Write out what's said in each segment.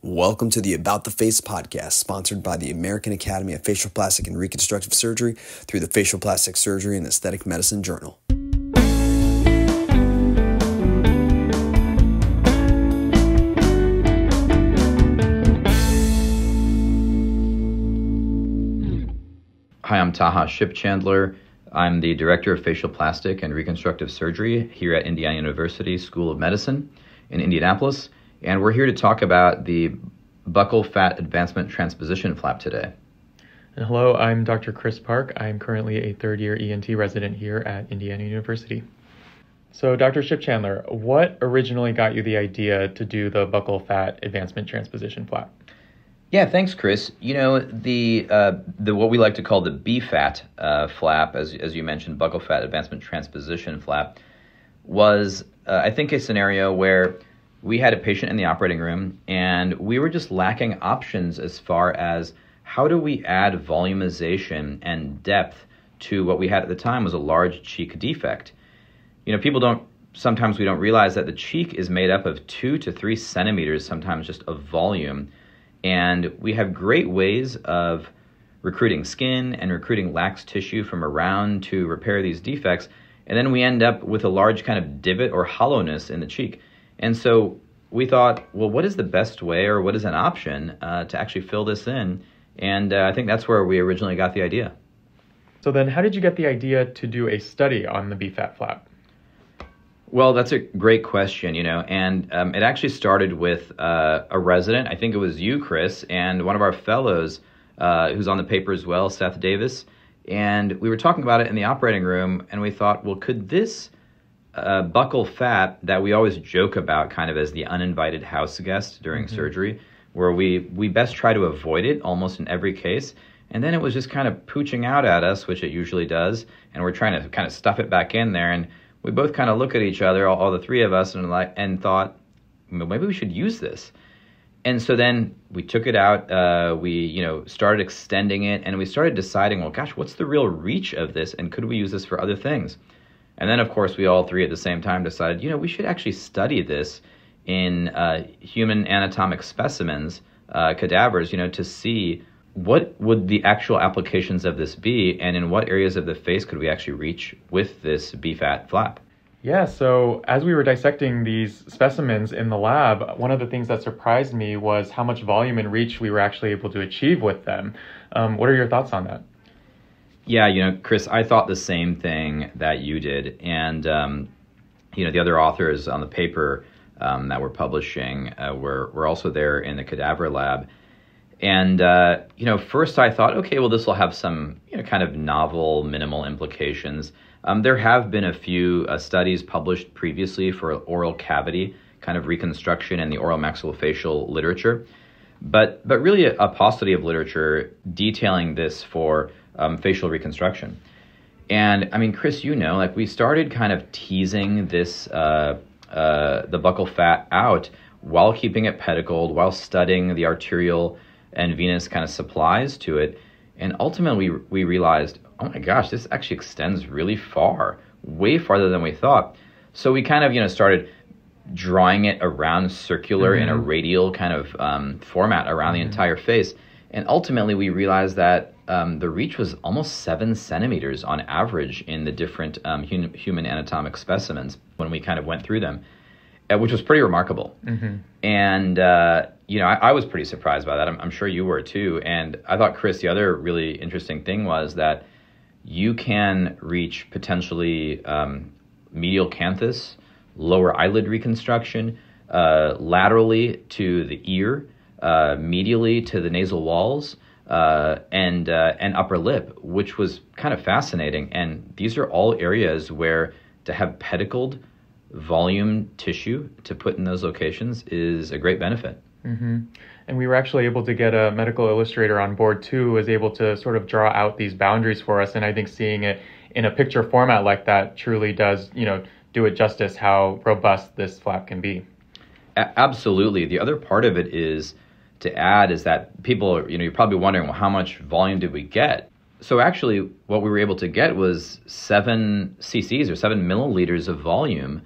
Welcome to the About the Face podcast, sponsored by the American Academy of Facial Plastic and Reconstructive Surgery through the Facial Plastic Surgery and Aesthetic Medicine Journal. Hi, I'm Taha Shipchandler. I'm the Director of Facial Plastic and Reconstructive Surgery here at Indiana University School of Medicine in Indianapolis. And we're here to talk about the Buccal Fat Advancement-Transposition flap today. And hello, I'm Dr. Chris Park. I'm currently a third-year ENT resident here at Indiana University. So, Dr. Shipchandler, what originally got you the idea to do the Buccal Fat Advancement-Transposition flap? Yeah, thanks, Chris. You know, the what we like to call the BFAT flap, as you mentioned, Buccal Fat Advancement-Transposition flap, was, I think, a scenario where we had a patient in the operating room, and we were just lacking options as far as how do we add volumization and depth to what we had at the time was a large cheek defect. You know, sometimes we don't realize that the cheek is made up of 2 to 3 centimeters, sometimes just of volume, and we have great ways of recruiting skin and recruiting lax tissue from around to repair these defects, and then we end up with a large kind of divot or hollowness in the cheek. And so we thought, well, what is the best way or what is an option to actually fill this in? And I think that's where we originally got the idea. So then how did you get the idea to do a study on the BFAT flap? Well, that's a great question, and it actually started with a resident. I think it was you, Chris, and one of our fellows who's on the paper as well, Seth Davis. And we were talking about it in the operating room, and we thought, well, could this buccal fat that we always joke about kind of as the uninvited house guest during surgery, where we best try to avoid it almost in every case. And then it was just kind of pooching out at us, which it usually does. And we're trying to kind of stuff it back in there. And we both kind of look at each other, all the three of us, and thought, maybe we should use this. And so then we took it out, we started extending it, and we started deciding, well, gosh, what's the real reach of this? And could we use this for other things? And then, of course, we all three at the same time decided, we should actually study this in human anatomic specimens, cadavers, to see what would the actual applications of this be, and in what areas of the face could we actually reach with this BFAT flap. Yeah, so as we were dissecting these specimens in the lab, one of the things that surprised me was how much volume and reach we were actually able to achieve with them. What are your thoughts on that? Yeah, Chris, I thought the same thing that you did. And, the other authors on the paper that we're publishing were also there in the cadaver lab. And, first I thought, okay, well, this will have some kind of novel, minimal implications. There have been a few studies published previously for oral cavity, kind of reconstruction in the oral maxillofacial literature. But really a paucity of literature detailing this for facial reconstruction. And I mean, Chris, we started kind of teasing this, the buccal fat out while keeping it pedicled, while studying the arterial and venous kind of supplies to it. And ultimately we realized, oh my gosh, this actually extends really far, way farther than we thought. So we kind of, started drawing it around circular in a radial kind of format around the entire face. And ultimately we realized that the reach was almost 7 centimeters on average in the different human anatomic specimens when we kind of went through them, which was pretty remarkable. And, I was pretty surprised by that. I'm sure you were too. And I thought, Chris, the other really interesting thing was that you can reach potentially medial canthus, lower eyelid reconstruction, laterally to the ear, medially to the nasal walls, and upper lip, which was kind of fascinating. And these are all areas where to have pedicled volume tissue to put in those locations is a great benefit. And we were actually able to get a medical illustrator on board too, who was able to sort of draw out these boundaries for us. And I think seeing it in a picture format like that truly does, do it justice how robust this flap can be. Absolutely. The other part of it is that people, you're probably wondering, well, how much volume did we get? So actually what we were able to get was 7 cc's or 7 milliliters of volume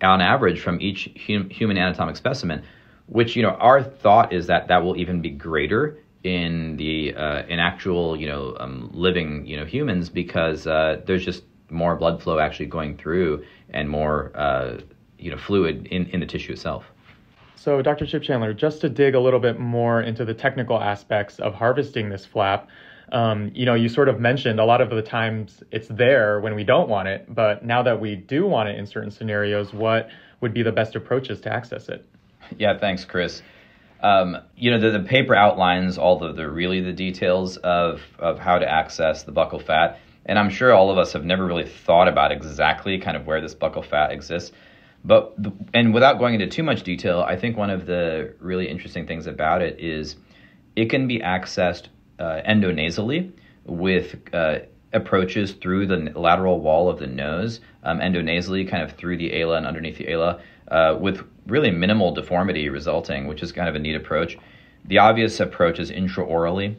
on average from each human anatomic specimen, which, our thought is that will even be greater in the in actual, living, humans, because there's just more blood flow actually going through and more, fluid in the tissue itself. So, Dr. Shipchandler, just to dig a little bit more into the technical aspects of harvesting this flap, you sort of mentioned a lot of the times it's there when we don't want it, but now that we do want it in certain scenarios, what would be the best approaches to access it? Yeah, thanks, Chris. The paper outlines all the details of how to access the buccal fat, and I'm sure all of us have never really thought about exactly kind of where this buccal fat exists. And without going into too much detail, I think one of the really interesting things about it is it can be accessed endonasally with approaches through the lateral wall of the nose, endonasally kind of through the ala and underneath the ala, with really minimal deformity resulting, which is kind of a neat approach. The obvious approach is intraorally.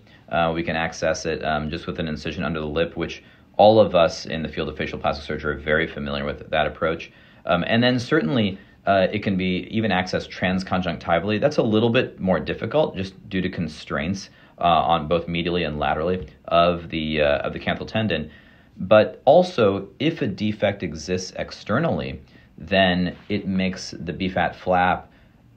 We can access it just with an incision under the lip, which all of us in the field of facial plastic surgery are very familiar with that approach. And then certainly it can be even accessed transconjunctivally. That's a little bit more difficult just due to constraints on both medially and laterally of the canthal tendon. But also, if a defect exists externally, then it makes the BFAT flap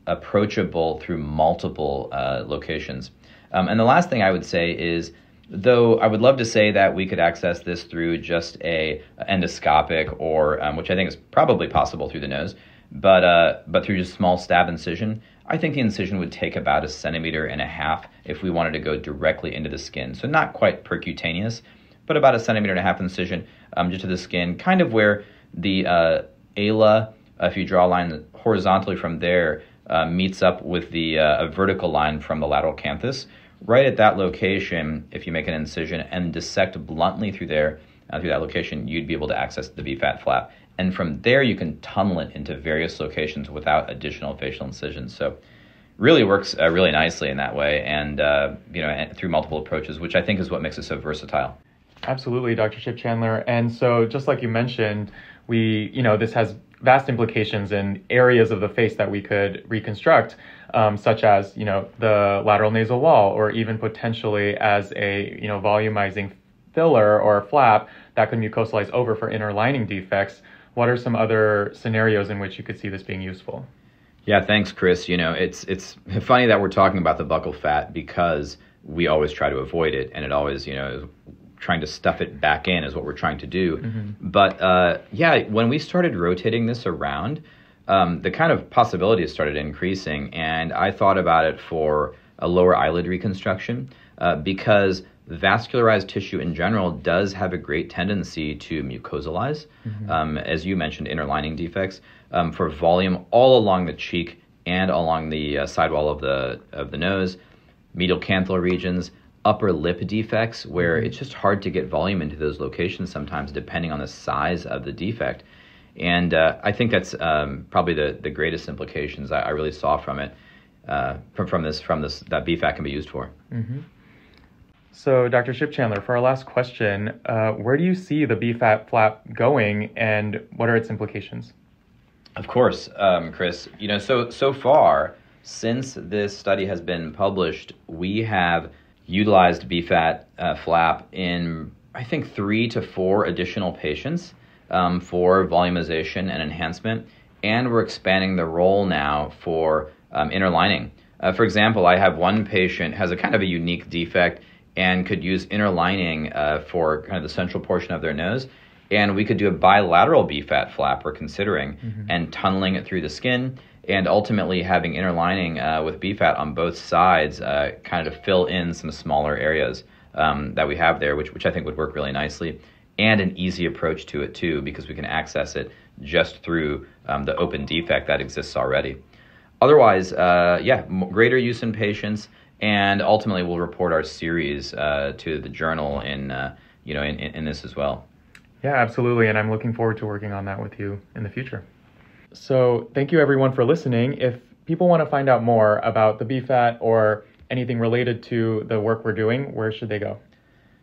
approachable through multiple locations. And the last thing I would say is, though I would love to say that we could access this through just a endoscopic or, which I think is probably possible through the nose, but through just small stab incision, I think the incision would take about 1.5 centimeters if we wanted to go directly into the skin. So not quite percutaneous, but about 1.5 centimeters incision just to the skin, kind of where the ala, if you draw a line horizontally from there, meets up with the a vertical line from the lateral canthus. Right at that location, if you make an incision and dissect bluntly through there, through that location, you'd be able to access the BFAT flap. And from there, you can tunnel it into various locations without additional facial incisions. So really works really nicely in that way, and and through multiple approaches, which I think is what makes it so versatile. Absolutely, Dr. Shipchandler. And so just like you mentioned, this has vast implications in areas of the face that we could reconstruct, such as, the lateral nasal wall, or even potentially as a, volumizing filler or flap that could mucosalize over for inner lining defects. What are some other scenarios in which you could see this being useful? Yeah, thanks, Chris. It's funny that we're talking about the buccal fat because we always try to avoid it, and it always, trying to stuff it back in is what we're trying to do. Mm-hmm. But when we started rotating this around, the kind of possibilities started increasing, and I thought about it for a lower eyelid reconstruction because vascularized tissue in general does have a great tendency to mucosalize, as you mentioned, inner lining defects, for volume all along the cheek and along the sidewall of the nose, medial canthal regions, upper lip defects, where it's just hard to get volume into those locations sometimes, depending on the size of the defect. And I think that's probably the greatest implications I really saw from it, from this that BFAT can be used for. Mm-hmm. So, Dr. Shipchandler, for our last question, where do you see the BFAT flap going, and what are its implications? Of course, Chris. So far, since this study has been published, we have utilized BFAT flap in, I think, 3 to 4 additional patients for volumization and enhancement, and we're expanding the role now for inner lining. For example, I have one patient has a kind of a unique defect and could use inner lining for kind of the central portion of their nose, and we could do a bilateral BFAT flap we're considering, and tunneling it through the skin, and ultimately having inner lining with BFAT on both sides kind of to fill in some smaller areas that we have there, which I think would work really nicely, and an easy approach to it too, because we can access it just through the open defect that exists already. Otherwise, greater use in patients, and ultimately we'll report our series to the journal in this as well. Yeah, absolutely, and I'm looking forward to working on that with you in the future. So thank you everyone for listening. If people want to find out more about the BFAT or anything related to the work we're doing, where should they go?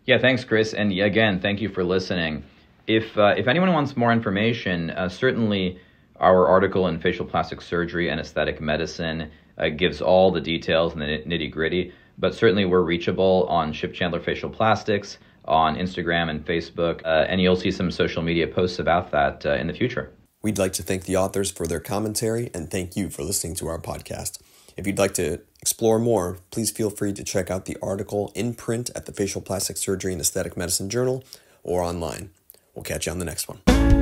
Yeah, thanks, Chris. And again, thank you for listening. If anyone wants more information, certainly our article in Facial Plastic Surgery and Aesthetic Medicine gives all the details and the nitty gritty. But certainly we're reachable on Shipchandler Facial Plastics, on Instagram and Facebook, and you'll see some social media posts about that in the future. We'd like to thank the authors for their commentary and thank you for listening to our podcast. If you'd like to explore more, please feel free to check out the article in print at the Facial Plastic Surgery and Aesthetic Medicine Journal or online. We'll catch you on the next one.